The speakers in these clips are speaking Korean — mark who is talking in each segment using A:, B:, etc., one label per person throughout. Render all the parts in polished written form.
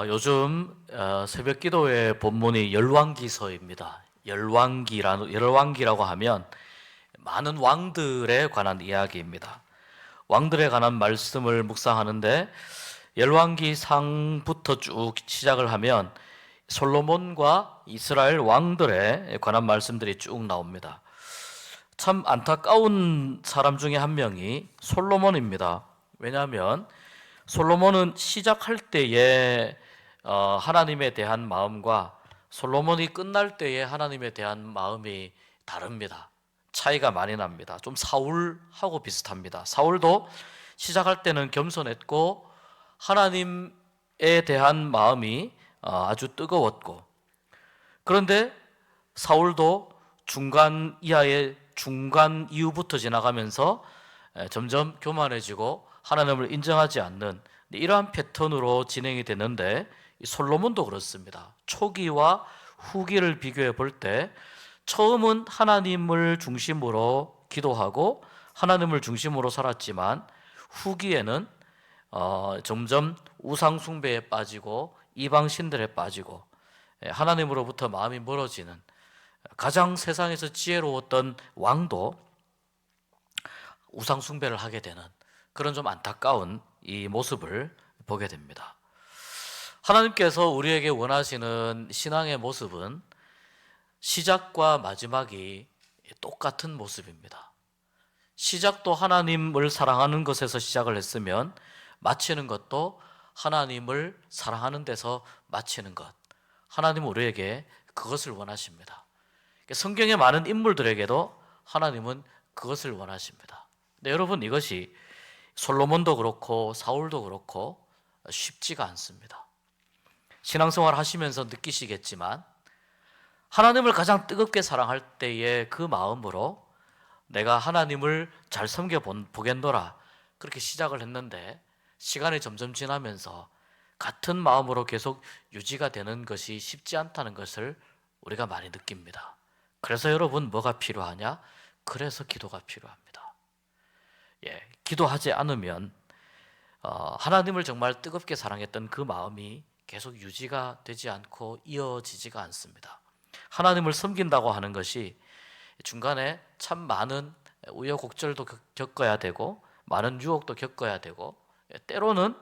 A: 요즘 새벽 기도의 본문이 열왕기서입니다. 열왕기라고 하면 많은 왕들에 관한 이야기입니다. 왕들에 관한 말씀을 묵상하는데 열왕기상부터 쭉 시작을 하면 솔로몬과 이스라엘 왕들에 관한 말씀들이 쭉 나옵니다. 참 안타까운 사람 중에 한 명이 솔로몬입니다. 왜냐하면 솔로몬은 시작할 때에 하나님에 대한 마음과 솔로몬이 끝날 때에 하나님에 대한 마음이 다릅니다. 차이가 많이 납니다. 좀 사울하고 비슷합니다. 사울도 시작할 때는 겸손했고 하나님에 대한 마음이 아주 뜨거웠고, 그런데 사울도 중간 이후부터 지나가면서 점점 교만해지고 하나님을 인정하지 않는 이러한 패턴으로 진행이 되는데, 솔로몬도 그렇습니다. 초기와 후기를 비교해 볼 때 처음은 하나님을 중심으로 기도하고 하나님을 중심으로 살았지만 후기에는 점점 우상 숭배에 빠지고 이방 신들에 빠지고 하나님으로부터 마음이 멀어지는, 가장 세상에서 지혜로웠던 왕도 우상 숭배를 하게 되는 그런 좀 안타까운 이 모습을 보게 됩니다. 하나님께서 우리에게 원하시는 신앙의 모습은 시작과 마지막이 똑같은 모습입니다. 시작도 하나님을 사랑하는 것에서 시작을 했으면 마치는 것도 하나님을 사랑하는 데서 마치는 것, 하나님은 우리에게 그것을 원하십니다. 성경의 많은 인물들에게도 하나님은 그것을 원하십니다. 근데 여러분, 이것이 솔로몬도 그렇고 사울도 그렇고 쉽지가 않습니다. 신앙생활 하시면서 느끼시겠지만 하나님을 가장 뜨겁게 사랑할 때의 그 마음으로 내가 하나님을 잘 섬겨보겠노라, 그렇게 시작을 했는데 시간이 점점 지나면서 같은 마음으로 계속 유지가 되는 것이 쉽지 않다는 것을 우리가 많이 느낍니다. 그래서 여러분, 뭐가 필요하냐? 그래서 기도가 필요합니다. 기도하지 않으면 하나님을 정말 뜨겁게 사랑했던 그 마음이 계속 유지가 되지 않고 이어지지가 않습니다. 하나님을 섬긴다고 하는 것이 중간에 참 많은 우여곡절도 겪어야 되고 많은 유혹도 겪어야 되고, 때로는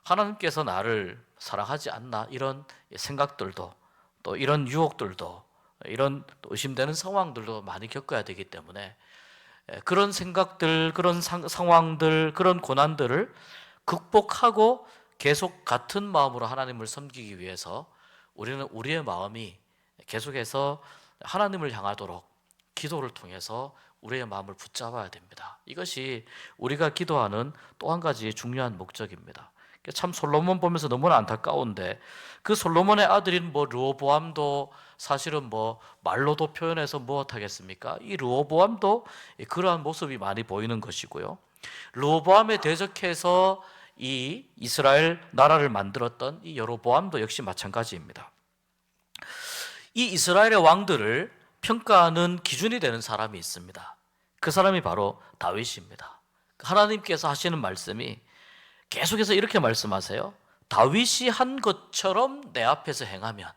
A: 하나님께서 나를 사랑하지 않나 이런 생각들도, 또 이런 유혹들도, 이런 의심되는 상황들도 많이 겪어야 되기 때문에 그런 생각들, 그런 상황들, 그런 고난들을 극복하고 계속 같은 마음으로 하나님을 섬기기 위해서 우리는 우리의 마음이 계속해서 하나님을 향하도록 기도를 통해서 우리의 마음을 붙잡아야 됩니다. 이것이 우리가 기도하는 또 한 가지 중요한 목적입니다. 참 솔로몬 보면서 너무나 안타까운데, 그 솔로몬의 아들인 르호보암도 사실은 말로도 표현해서 무엇하겠습니까? 이 르호보암도 그러한 모습이 많이 보이는 것이고요. 르호보암에 대적해서 이 이스라엘 나라를 만들었던 이 여로보암도 역시 마찬가지입니다. 이 이스라엘의 왕들을 평가하는 기준이 되는 사람이 있습니다. 그 사람이 바로 다윗입니다. 하나님께서 하시는 말씀이 계속해서 이렇게 말씀하세요. 다윗이 한 것처럼 내 앞에서 행하면,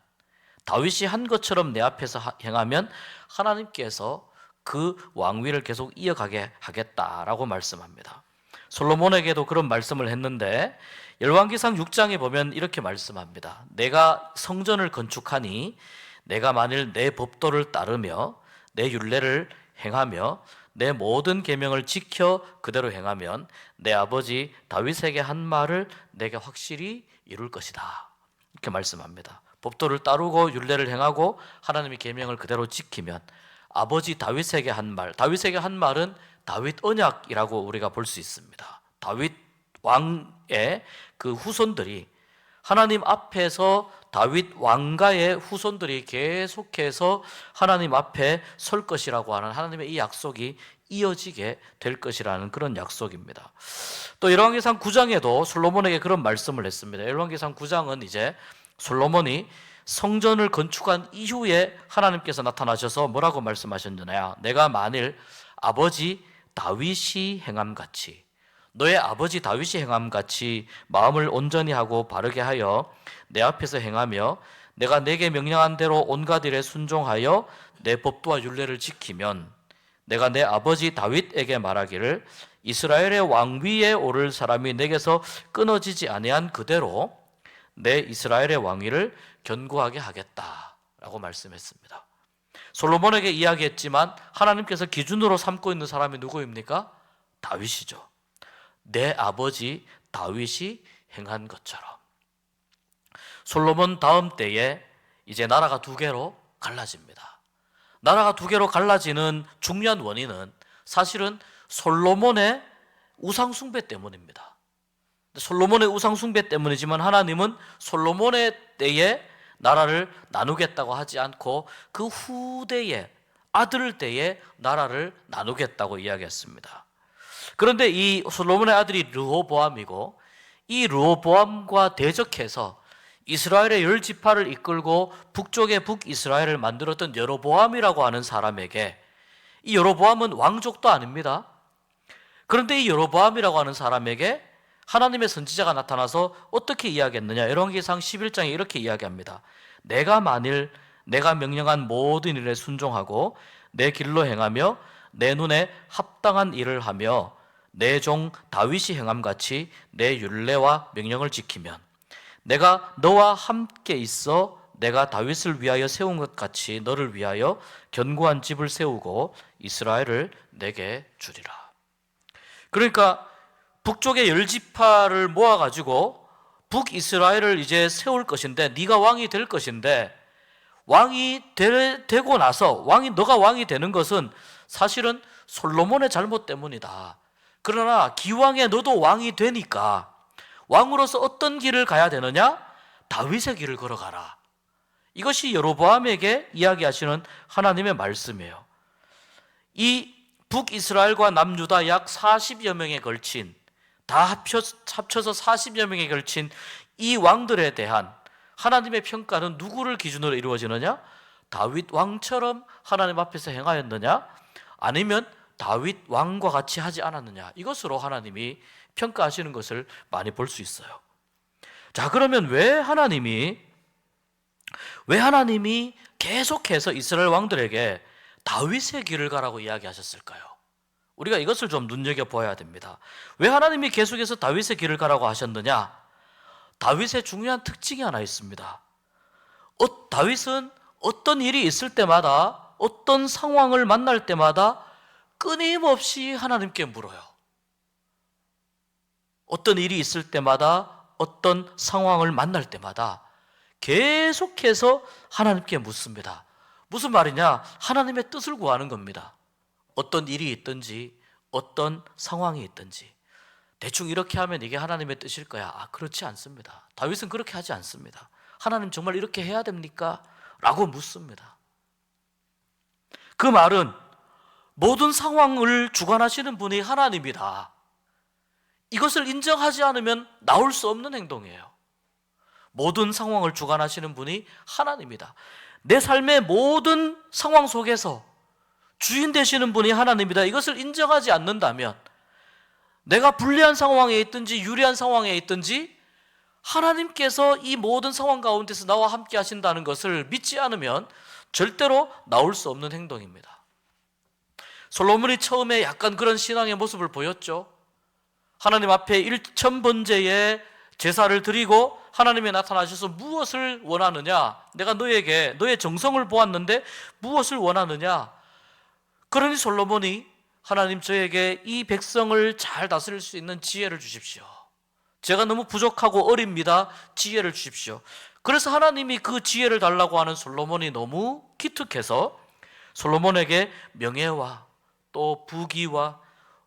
A: 다윗이 한 것처럼 내 앞에서 행하면 하나님께서 그 왕위를 계속 이어가게 하겠다라고 말씀합니다. 솔로몬에게도 그런 말씀을 했는데 열왕기상 6장에 보면 이렇게 말씀합니다. 내가 성전을 건축하니 내가 만일 내 법도를 따르며 내 율례를 행하며 내 모든 계명을 지켜 그대로 행하면 내 아버지 다윗에게 한 말을 내게 확실히 이룰 것이다, 이렇게 말씀합니다. 법도를 따르고 율례를 행하고 하나님의 계명을 그대로 지키면 아버지 다윗에게 한 말, 다윗에게 한 말은 다윗 언약이라고 우리가 볼 수 있습니다. 다윗 왕의 그 후손들이, 하나님 앞에서 다윗 왕가의 후손들이 계속해서 하나님 앞에 설 것이라고 하는 하나님의 이 약속이 이어지게 될 것이라는 그런 약속입니다. 또 열왕기상 9장에도 솔로몬에게 그런 말씀을 했습니다. 열왕기상 9장은 이제 솔로몬이 성전을 건축한 이후에 하나님께서 나타나셔서 뭐라고 말씀하셨느냐? 내가 만일 아버지 다윗이 행함같이 너의 아버지 다윗이 행함같이 마음을 온전히 하고 바르게 하여 내 앞에서 행하며 내가 내게 명령한 대로 온갖 일에 순종하여 내 법도와 율례를 지키면 내가 내 아버지 다윗에게 말하기를 이스라엘의 왕 위에 오를 사람이 내게서 끊어지지 아니한 그대로 내 이스라엘의 왕위를 견고하게 하겠다라고 말씀했습니다. 솔로몬에게 이야기했지만 하나님께서 기준으로 삼고 있는 사람이 누구입니까? 다윗이죠. 내 아버지 다윗이 행한 것처럼. 솔로몬 다음 때에 이제 나라가 두 개로 갈라집니다. 나라가 두 개로 갈라지는 중요한 원인은 사실은 솔로몬의 우상 숭배 때문입니다. 솔로몬의 우상 숭배 때문이지만 하나님은 솔로몬의 때에 나라를 나누겠다고 하지 않고 그 후대에 아들 때에 나라를 나누겠다고 이야기했습니다. 그런데 이 솔로몬의 아들이 르호보암이고 이 르호보암과 대적해서 이스라엘의 10지파를 이끌고 북쪽의 북이스라엘을 만들었던 여로보암이라고 하는 사람에게, 이 여로보암은 왕족도 아닙니다. 그런데 이 여로보암이라고 하는 사람에게 하나님의 선지자가 나타나서 어떻게 이야기했느냐? 열왕기상 11장에 이렇게 이야기합니다. 내가 만일 내가 명령한 모든 일에 순종하고 내 길로 행하며 내 눈에 합당한 일을 하며 내 종 다윗이 행함같이 내 율례와 명령을 지키면 내가 너와 함께 있어 내가 다윗을 위하여 세운 것 같이 너를 위하여 견고한 집을 세우고 이스라엘을 내게 주리라. 그러니까 북쪽의 10지파를 모아가지고 북이스라엘을 이제 세울 것인데, 네가 왕이 될 것인데, 왕이 되고 나서 너가 왕이 되는 것은 사실은 솔로몬의 잘못 때문이다. 그러나 기왕에 너도 왕이 되니까 왕으로서 어떤 길을 가야 되느냐? 다윗의 길을 걸어가라. 이것이 여로보암에게 이야기하시는 하나님의 말씀이에요. 이 북이스라엘과 남유다 약 40여 명에 걸친, 다 합쳐서 40여 명에 걸친 이 왕들에 대한 하나님의 평가는 누구를 기준으로 이루어지느냐? 다윗 왕처럼 하나님 앞에서 행하였느냐? 아니면 다윗 왕과 같이 하지 않았느냐? 이것으로 하나님이 평가하시는 것을 많이 볼 수 있어요. 자, 그러면 왜 하나님이 계속해서 이스라엘 왕들에게 다윗의 길을 가라고 이야기하셨을까요? 우리가 이것을 좀 눈여겨보아야 됩니다. 왜 하나님이 계속해서 다윗의 길을 가라고 하셨느냐? 다윗의 중요한 특징이 하나 있습니다. 다윗은 어떤 일이 있을 때마다, 어떤 상황을 만날 때마다 끊임없이 하나님께 물어요. 어떤 일이 있을 때마다, 어떤 상황을 만날 때마다 계속해서 하나님께 묻습니다. 무슨 말이냐? 하나님의 뜻을 구하는 겁니다. 어떤 일이 있든지, 어떤 상황이 있든지. 대충 이렇게 하면 이게 하나님의 뜻일 거야. 그렇지 않습니다. 다윗은 그렇게 하지 않습니다. 하나님 정말 이렇게 해야 됩니까? 라고 묻습니다. 그 말은 모든 상황을 주관하시는 분이 하나님이다. 이것을 인정하지 않으면 나올 수 없는 행동이에요. 모든 상황을 주관하시는 분이 하나님이다. 내 삶의 모든 상황 속에서 주인 되시는 분이 하나님이다. 이것을 인정하지 않는다면 내가 불리한 상황에 있든지 유리한 상황에 있든지 하나님께서 이 모든 상황 가운데서 나와 함께 하신다는 것을 믿지 않으면 절대로 나올 수 없는 행동입니다. 솔로몬이 처음에 약간 그런 신앙의 모습을 보였죠. 하나님 앞에 일천번제의 제사를 드리고 하나님이 나타나셔서 무엇을 원하느냐? 내가 너에게 너의 정성을 보았는데 무엇을 원하느냐? 그러니 솔로몬이 하나님, 저에게 이 백성을 잘 다스릴 수 있는 지혜를 주십시오. 제가 너무 부족하고 어립니다. 지혜를 주십시오. 그래서 하나님이 그 지혜를 달라고 하는 솔로몬이 너무 기특해서 솔로몬에게 명예와 또 부귀와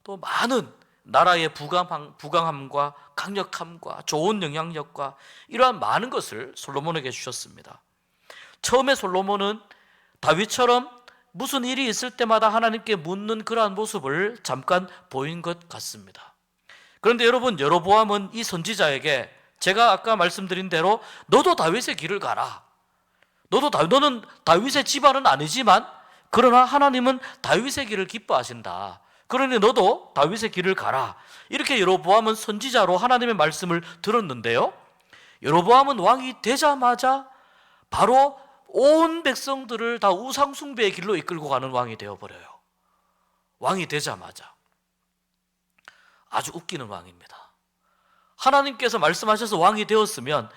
A: 또 많은 나라의 부강함과 강력함과 좋은 영향력과 이러한 많은 것을 솔로몬에게 주셨습니다. 처음에 솔로몬은 다윗처럼 무슨 일이 있을 때마다 하나님께 묻는 그러한 모습을 잠깐 보인 것 같습니다. 그런데 여러분, 여로보암은 이 선지자에게 제가 아까 말씀드린 대로 너도 다윗의 길을 가라. 너는 다윗의 집안은 아니지만 그러나 하나님은 다윗의 길을 기뻐하신다. 그러니 너도 다윗의 길을 가라. 이렇게 여로보암은 선지자로 하나님의 말씀을 들었는데요, 여로보암은 왕이 되자마자 바로 온 백성들을 다 우상 숭배의 길로 이끌고 가는 왕이 되어버려요. 왕이 되자마자. 아주 웃기는 왕입니다. 하나님께서 말씀하셔서 왕이 되었으면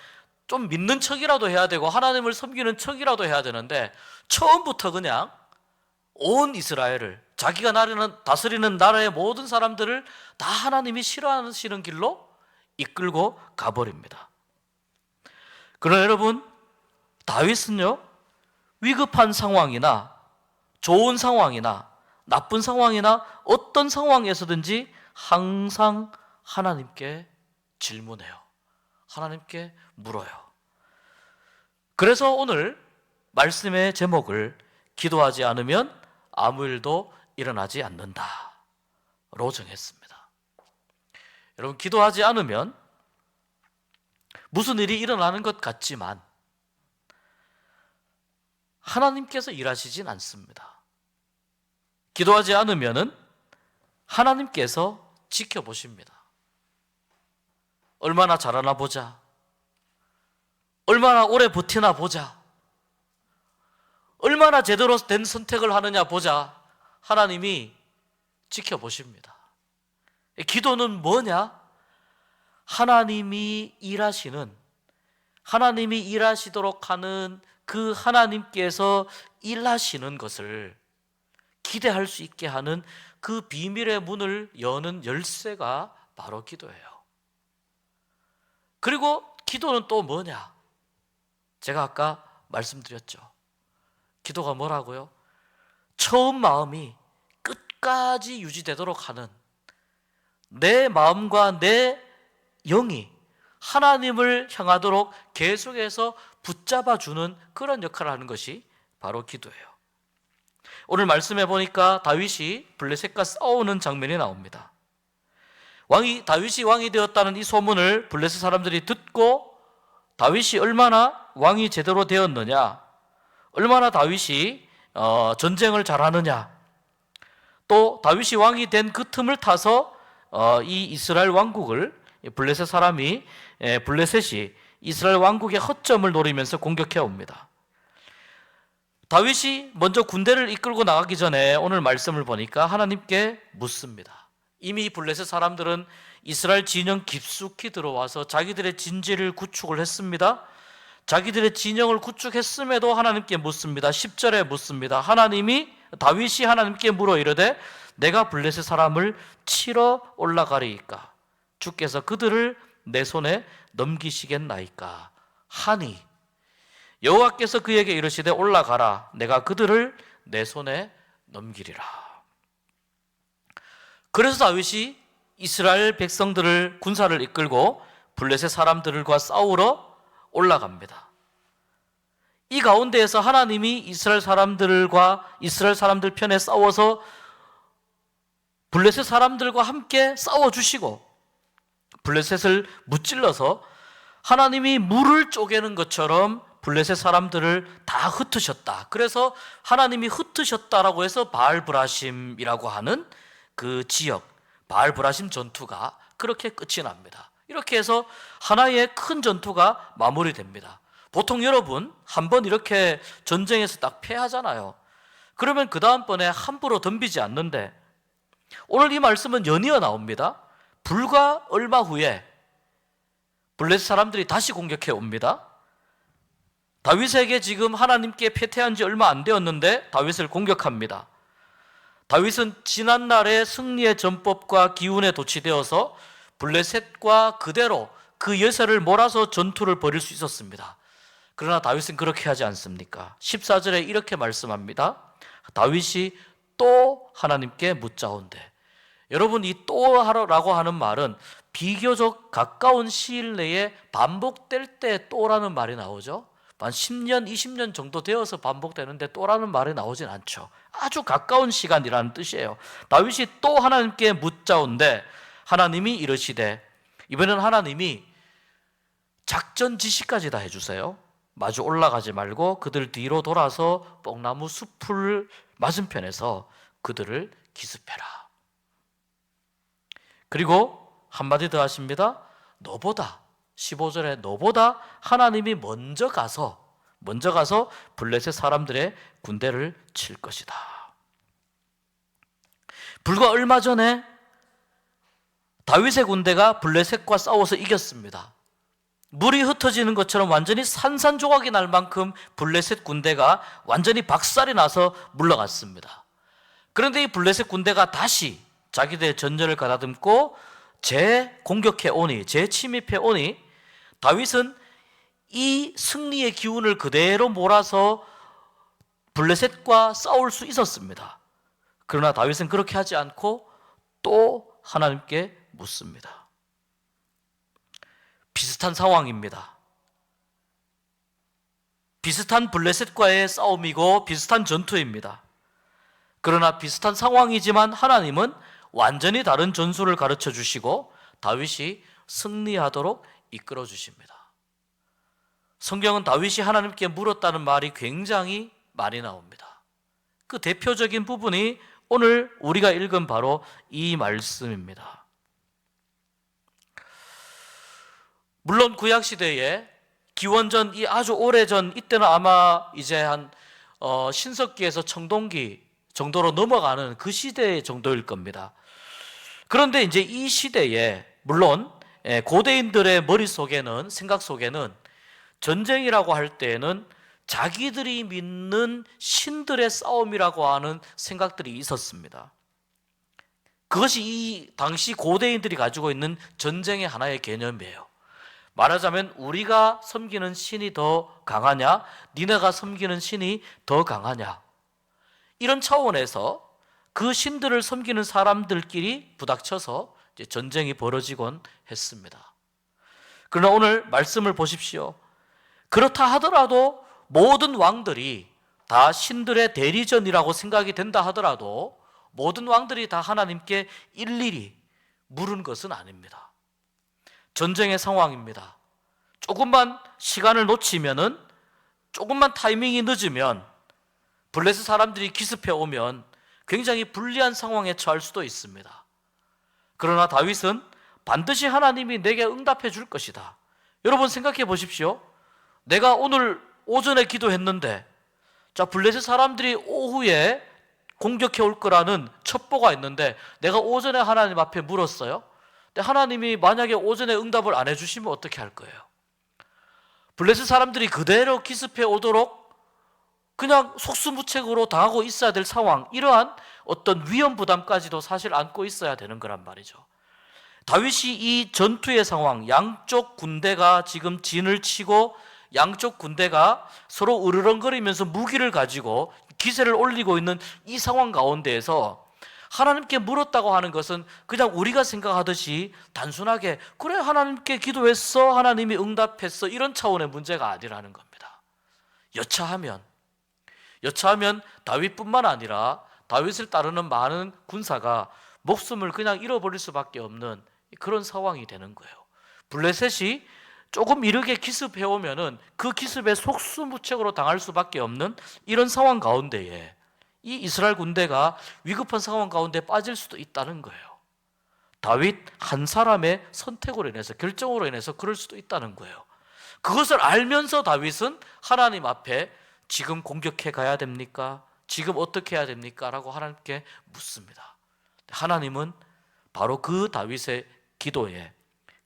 A: 좀 믿는 척이라도 해야 되고 하나님을 섬기는 척이라도 해야 되는데, 처음부터 그냥 온 이스라엘을, 자기가 다스리는 나라의 모든 사람들을 다 하나님이 싫어하시는 길로 이끌고 가버립니다. 그러나 여러분, 다윗은요, 위급한 상황이나 좋은 상황이나 나쁜 상황이나 어떤 상황에서든지 항상 하나님께 질문해요. 하나님께 물어요. 그래서 오늘 말씀의 제목을 기도하지 않으면 아무 일도 일어나지 않는다로 정했습니다. 여러분, 기도하지 않으면 무슨 일이 일어나는 것 같지만 하나님께서 일하시진 않습니다. 기도하지 않으면은 하나님께서 지켜보십니다. 얼마나 잘하나 보자. 얼마나 오래 버티나 보자. 얼마나 제대로 된 선택을 하느냐 보자. 하나님이 지켜보십니다. 기도는 뭐냐? 하나님이 일하시도록 하는 그 하나님께서 일하시는 것을 기대할 수 있게 하는 그 비밀의 문을 여는 열쇠가 바로 기도예요. 그리고 기도는 또 뭐냐? 제가 아까 말씀드렸죠. 기도가 뭐라고요? 처음 마음이 끝까지 유지되도록 하는, 내 마음과 내 영이 하나님을 향하도록 계속해서 붙잡아주는 그런 역할을 하는 것이 바로 기도예요. 오늘 말씀해 보니까 다윗이 블레셋과 싸우는 장면이 나옵니다. 다윗이 왕이 되었다는 이 소문을 블레셋 사람들이 듣고 다윗이 얼마나 왕이 제대로 되었느냐, 얼마나 다윗이 전쟁을 잘하느냐, 또 다윗이 왕이 된 그 틈을 타서 이 이스라엘 왕국을 블레셋이 이스라엘 왕국의 허점을 노리면서 공격해 옵니다. 다윗이 먼저 군대를 이끌고 나가기 전에 오늘 말씀을 보니까 하나님께 묻습니다. 이미 블레셋 사람들은 이스라엘 진영 깊숙이 들어와서 자기들의 진지를 구축을 했습니다. 자기들의 진영을 구축했음에도 하나님께 묻습니다. 10절에 묻습니다. 다윗이 하나님께 물어 이르되 내가 블레셋 사람을 치러 올라가리이까? 주께서 그들을 내 손에 넘기시겠나이까? 하니 여호와께서 그에게 이르시되 올라가라. 내가 그들을 내 손에 넘기리라. 그래서 다윗이 이스라엘 백성들을, 군사를 이끌고 블레셋 사람들과 싸우러 올라갑니다. 이 가운데에서 하나님이 이스라엘 사람들 편에 싸워서 블레셋 사람들과 함께 싸워주시고 블레셋을 무찔러서 하나님이 물을 쪼개는 것처럼 블레셋 사람들을 다 흩으셨다. 그래서 하나님이 흩으셨다라고 해서 바알브라심이라고 하는 그 지역, 바알브라심 전투가 그렇게 끝이 납니다. 이렇게 해서 하나의 큰 전투가 마무리됩니다. 보통 여러분 한번 이렇게 전쟁에서 딱 패하잖아요. 그러면 그 다음번에 함부로 덤비지 않는데, 오늘 이 말씀은 연이어 나옵니다. 불과 얼마 후에 블레셋 사람들이 다시 공격해 옵니다. 다윗에게 지금 하나님께 패퇴한 지 얼마 안 되었는데 다윗을 공격합니다. 다윗은 지난날의 승리의 전법과 기운에 도취되어서 블레셋과 그대로 그 예세를 몰아서 전투를 벌일 수 있었습니다. 그러나 다윗은 그렇게 하지 않습니까? 14절에 이렇게 말씀합니다. 다윗이 또 하나님께 묻자온대. 여러분, 이 또라고 하는 말은 비교적 가까운 시일 내에 반복될 때 또라는 말이 나오죠. 한 10년, 20년 정도 되어서 반복되는데 또라는 말이 나오진 않죠. 아주 가까운 시간이라는 뜻이에요. 다윗이 또 하나님께 묻자온데 하나님이 이르시되, 이번에는 하나님이 작전 지시까지 다 해주세요. 마주 올라가지 말고 그들 뒤로 돌아서 뽕나무 숲을 맞은편에서 그들을 기습해라. 그리고 한마디 더 하십니다. 너보다, 15절에 너보다 하나님이 먼저 가서 블레셋 사람들의 군대를 칠 것이다. 불과 얼마 전에 다윗의 군대가 블레셋과 싸워서 이겼습니다. 물이 흩어지는 것처럼 완전히 산산조각이 날 만큼 블레셋 군대가 완전히 박살이 나서 물러갔습니다. 그런데 이 블레셋 군대가 다시 자기들의 전열을 가다듬고 재공격해 오니, 재침입해 오니 다윗은 이 승리의 기운을 그대로 몰아서 블레셋과 싸울 수 있었습니다. 그러나 다윗은 그렇게 하지 않고 또 하나님께 묻습니다. 비슷한 상황입니다. 비슷한 블레셋과의 싸움이고 비슷한 전투입니다. 그러나 비슷한 상황이지만 하나님은 완전히 다른 전술을 가르쳐 주시고 다윗이 승리하도록 이끌어 주십니다. 성경은 다윗이 하나님께 물었다는 말이 굉장히 많이 나옵니다. 그 대표적인 부분이 오늘 우리가 읽은 바로 이 말씀입니다. 물론 구약시대에 기원전 이 아주 오래전, 이때는 아마 이제 한 신석기에서 청동기 정도로 넘어가는 그 시대 정도일 겁니다. 그런데 이제 이 시대에 물론 고대인들의 머릿속에는, 생각 속에는 전쟁이라고 할 때에는 자기들이 믿는 신들의 싸움이라고 하는 생각들이 있었습니다. 그것이 이 당시 고대인들이 가지고 있는 전쟁의 하나의 개념이에요. 말하자면 우리가 섬기는 신이 더 강하냐, 니네가 섬기는 신이 더 강하냐, 이런 차원에서 그 신들을 섬기는 사람들끼리 부닥쳐서 이제 전쟁이 벌어지곤 했습니다. 그러나 오늘 말씀을 보십시오. 그렇다 하더라도 모든 왕들이 다 신들의 대리전이라고 생각이 된다 하더라도 모든 왕들이 다 하나님께 일일이 물은 것은 아닙니다. 전쟁의 상황입니다. 조금만 시간을 놓치면은, 조금만 타이밍이 늦으면, 블레셋 사람들이 기습해 오면 굉장히 불리한 상황에 처할 수도 있습니다. 그러나 다윗은 반드시 하나님이 내게 응답해 줄 것이다. 여러분 생각해 보십시오. 내가 오늘 오전에 기도했는데, 자, 블레셋 사람들이 오후에 공격해 올 거라는 첩보가 있는데 내가 오전에 하나님 앞에 물었어요. 근데 하나님이 만약에 오전에 응답을 안 해주시면 어떻게 할 거예요? 블레셋 사람들이 그대로 기습해 오도록 그냥 속수무책으로 당하고 있어야 될 상황, 이러한 어떤 위험 부담까지도 사실 안고 있어야 되는 거란 말이죠. 다윗이 이 전투의 상황, 양쪽 군대가 지금 진을 치고 양쪽 군대가 서로 으르렁거리면서 무기를 가지고 기세를 올리고 있는 이 상황 가운데에서 하나님께 물었다고 하는 것은 그냥 우리가 생각하듯이 단순하게 그래 하나님께 기도했어, 하나님이 응답했어, 이런 차원의 문제가 아니라는 겁니다. 여차하면 다윗뿐만 아니라 다윗을 따르는 많은 군사가 목숨을 그냥 잃어버릴 수밖에 없는 그런 상황이 되는 거예요. 블레셋이 조금 이르게 기습해오면은 그 기습에 속수무책으로 당할 수밖에 없는 이런 상황 가운데에 이 이스라엘 군대가 위급한 상황 가운데 빠질 수도 있다는 거예요. 다윗 한 사람의 선택으로 인해서, 결정으로 인해서 그럴 수도 있다는 거예요. 그것을 알면서 다윗은 하나님 앞에 지금 공격해 가야 됩니까? 지금 어떻게 해야 됩니까? 라고 하나님께 묻습니다. 하나님은 바로 그 다윗의 기도에,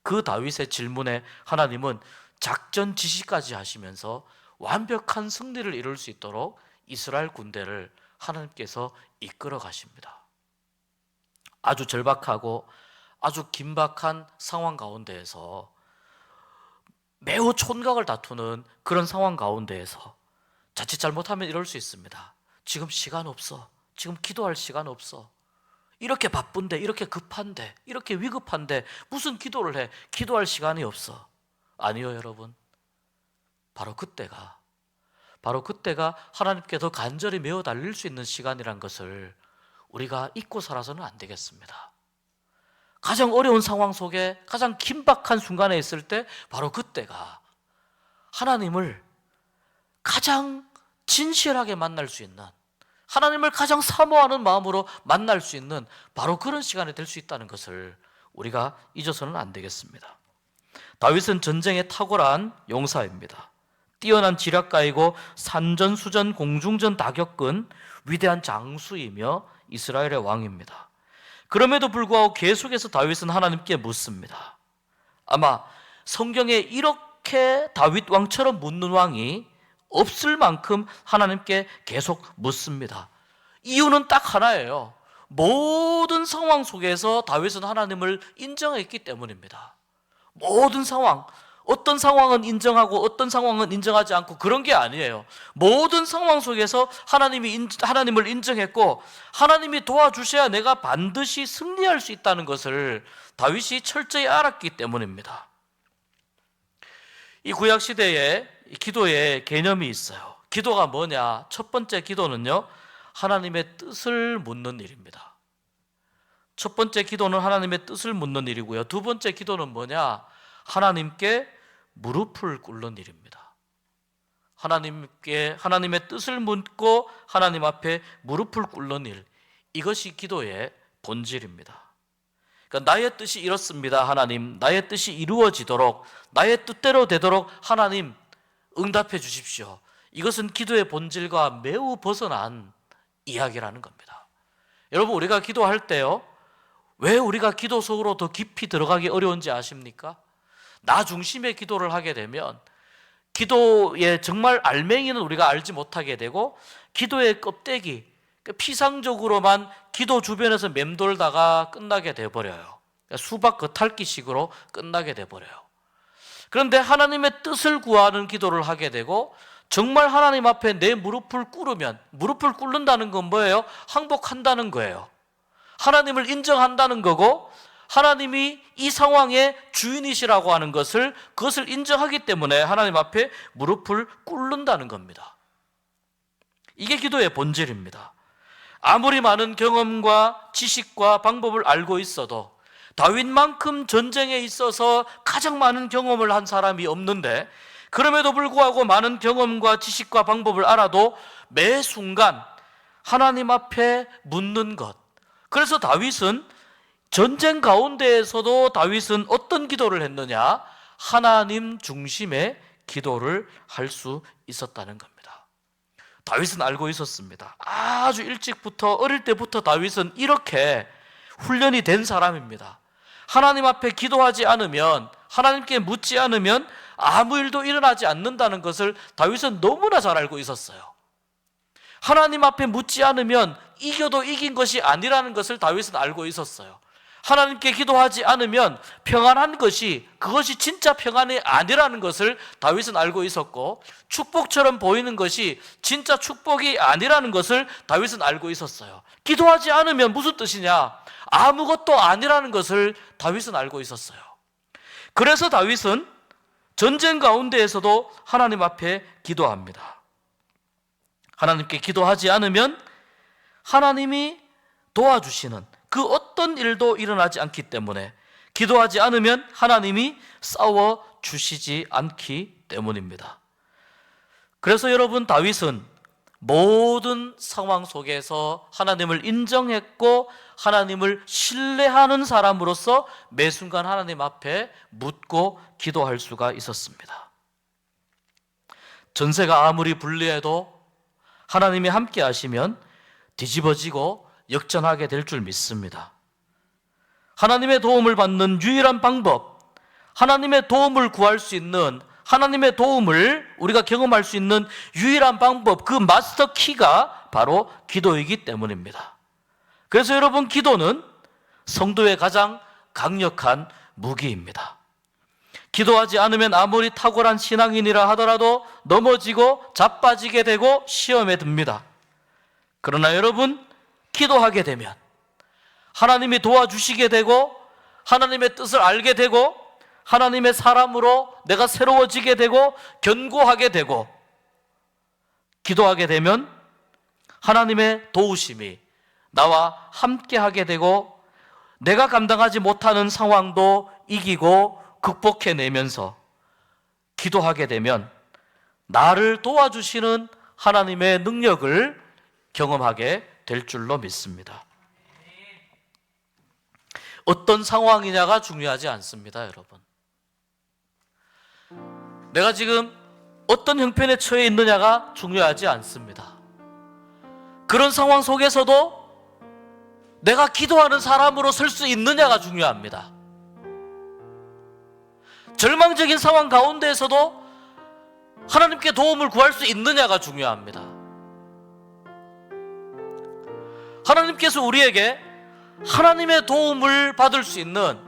A: 그 다윗의 질문에 하나님은 작전 지시까지 하시면서 완벽한 승리를 이룰 수 있도록 이스라엘 군대를 하나님께서 이끌어 가십니다. 아주 절박하고 아주 긴박한 상황 가운데에서, 매우 촌각을 다투는 그런 상황 가운데에서 자칫 잘못하면 이럴 수 있습니다. 지금 시간 없어, 지금 기도할 시간 없어, 이렇게 바쁜데, 이렇게 급한데, 이렇게 위급한데 무슨 기도를 해? 기도할 시간이 없어. 아니요, 여러분. 바로 그때가 하나님께 더 간절히 메어 달릴 수 있는 시간이란 것을 우리가 잊고 살아서는 안 되겠습니다. 가장 어려운 상황 속에 가장 긴박한 순간에 있을 때 바로 그때가 하나님을 가장 진실하게 만날 수 있는, 하나님을 가장 사모하는 마음으로 만날 수 있는 바로 그런 시간이 될 수 있다는 것을 우리가 잊어서는 안 되겠습니다. 다윗은 전쟁에 탁월한 용사입니다. 뛰어난 지략가이고 산전수전 공중전 다 겪은 위대한 장수이며 이스라엘의 왕입니다. 그럼에도 불구하고 계속해서 다윗은 하나님께 묻습니다. 아마 성경에 이렇게 다윗 왕처럼 묻는 왕이 없을 만큼 하나님께 계속 묻습니다. 이유는 딱 하나예요. 모든 상황 속에서 다윗은 하나님을 인정했기 때문입니다. 모든 상황, 어떤 상황은 인정하고 어떤 상황은 인정하지 않고 그런 게 아니에요. 모든 상황 속에서 하나님을 인정했고 하나님이 도와주셔야 내가 반드시 승리할 수 있다는 것을 다윗이 철저히 알았기 때문입니다. 이 구약 시대에 기도의 개념이 있어요. 기도가 뭐냐? 첫 번째 기도는요, 하나님의 뜻을 묻는 일입니다. 첫 번째 기도는 하나님의 뜻을 묻는 일이고요. 두 번째 기도는 뭐냐? 하나님께 무릎을 꿇는 일입니다. 하나님의 뜻을 묻고 하나님 앞에 무릎을 꿇는 일, 이것이 기도의 본질입니다. 그러니까 나의 뜻이 이렇습니다. 하나님, 나의 뜻이 이루어지도록, 나의 뜻대로 되도록 하나님 응답해 주십시오. 이것은 기도의 본질과 매우 벗어난 이야기라는 겁니다. 여러분, 우리가 기도할 때요, 왜 우리가 기도 속으로 더 깊이 들어가기 어려운지 아십니까? 나 중심의 기도를 하게 되면 기도의 정말 알맹이는 우리가 알지 못하게 되고 기도의 껍데기, 피상적으로만 기도 주변에서 맴돌다가 끝나게 돼버려요. 수박 겉핥기식으로 끝나게 돼버려요. 그런데 하나님의 뜻을 구하는 기도를 하게 되고 정말 하나님 앞에 내 무릎을 꿇으면, 무릎을 꿇는다는 건 뭐예요? 항복한다는 거예요. 하나님을 인정한다는 거고 하나님이 이 상황의 주인이시라고 하는 그것을 인정하기 때문에 하나님 앞에 무릎을 꿇는다는 겁니다. 이게 기도의 본질입니다. 아무리 많은 경험과 지식과 방법을 알고 있어도 다윗만큼 전쟁에 있어서 가장 많은 경험을 한 사람이 없는데, 그럼에도 불구하고 많은 경험과 지식과 방법을 알아도 매 순간 하나님 앞에 묻는 것. 그래서 다윗은 전쟁 가운데에서도 다윗은 어떤 기도를 했느냐? 하나님 중심의 기도를 할 수 있었다는 겁니다. 다윗은 알고 있었습니다. 아주 일찍부터, 어릴 때부터 다윗은 이렇게 훈련이 된 사람입니다. 하나님 앞에 기도하지 않으면, 하나님께 묻지 않으면 아무 일도 일어나지 않는다는 것을 다윗은 너무나 잘 알고 있었어요. 하나님 앞에 묻지 않으면 이겨도 이긴 것이 아니라는 것을 다윗은 알고 있었어요. 하나님께 기도하지 않으면 평안한 것이, 그것이 진짜 평안이 아니라는 것을 다윗은 알고 있었고, 축복처럼 보이는 것이 진짜 축복이 아니라는 것을 다윗은 알고 있었어요. 기도하지 않으면 무슨 뜻이냐? 아무것도 아니라는 것을 다윗은 알고 있었어요. 그래서 다윗은 전쟁 가운데에서도 하나님 앞에 기도합니다. 하나님께 기도하지 않으면 하나님이 도와주시는 그 어떤 일도 일어나지 않기 때문에, 기도하지 않으면 하나님이 싸워주시지 않기 때문입니다. 그래서 여러분, 다윗은 모든 상황 속에서 하나님을 인정했고 하나님을 신뢰하는 사람으로서 매 순간 하나님 앞에 묻고 기도할 수가 있었습니다. 전세가 아무리 불리해도 하나님이 함께 하시면 뒤집어지고 역전하게 될 줄 믿습니다. 하나님의 도움을 받는 유일한 방법, 하나님의 도움을 구할 수 있는, 하나님의 도움을 우리가 경험할 수 있는 유일한 방법, 그 마스터 키가 바로 기도이기 때문입니다. 그래서 여러분, 기도는 성도의 가장 강력한 무기입니다. 기도하지 않으면 아무리 탁월한 신앙인이라 하더라도 넘어지고 자빠지게 되고 시험에 듭니다. 그러나 여러분, 기도하게 되면 하나님이 도와주시게 되고 하나님의 뜻을 알게 되고 하나님의 사람으로 내가 새로워지게 되고 견고하게 되고, 기도하게 되면 하나님의 도우심이 나와 함께 하게 되고 내가 감당하지 못하는 상황도 이기고 극복해내면서, 기도하게 되면 나를 도와주시는 하나님의 능력을 경험하게 될 줄로 믿습니다. 어떤 상황이냐가 중요하지 않습니다, 여러분. 내가 지금 어떤 형편에 처해 있느냐가 중요하지 않습니다. 그런 상황 속에서도 내가 기도하는 사람으로 설 수 있느냐가 중요합니다. 절망적인 상황 가운데에서도 하나님께 도움을 구할 수 있느냐가 중요합니다. 하나님께서 우리에게 하나님의 도움을 받을 수 있는,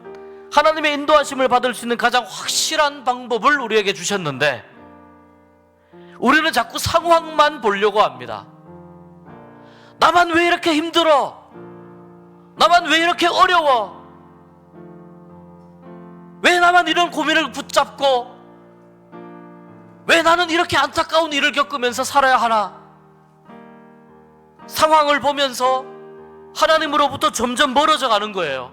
A: 하나님의 인도하심을 받을 수 있는 가장 확실한 방법을 우리에게 주셨는데, 우리는 자꾸 상황만 보려고 합니다. 나만 왜 이렇게 힘들어? 나만 왜 이렇게 어려워? 왜 나만 이런 고민을 붙잡고, 왜 나는 이렇게 안타까운 일을 겪으면서 살아야 하나? 상황을 보면서 하나님으로부터 점점 멀어져 가는 거예요.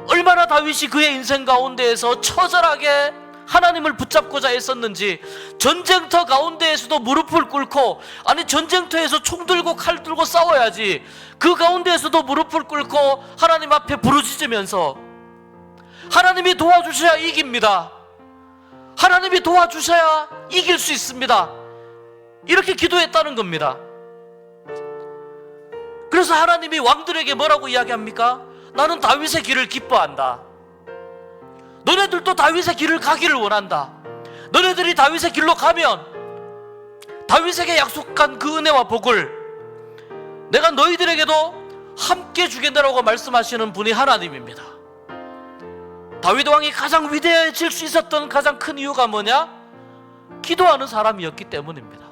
A: 얼마나 다윗이 그의 인생 가운데에서 처절하게 하나님을 붙잡고자 했었는지, 전쟁터 가운데에서도 무릎을 꿇고, 아니 전쟁터에서 총 들고 칼 들고 싸워야지, 그 가운데에서도 무릎을 꿇고 하나님 앞에 부르짖으면서 하나님이 도와주셔야 이깁니다. 하나님이 도와주셔야 이길 수 있습니다. 이렇게 기도했다는 겁니다. 그래서 하나님이 왕들에게 뭐라고 이야기합니까? 나는 다윗의 길을 기뻐한다. 너네들도 다윗의 길을 가기를 원한다. 너네들이 다윗의 길로 가면 다윗에게 약속한 그 은혜와 복을 내가 너희들에게도 함께 주겠다라고 말씀하시는 분이 하나님입니다. 다윗 왕이 가장 위대해질 수 있었던 가장 큰 이유가 뭐냐? 기도하는 사람이었기 때문입니다.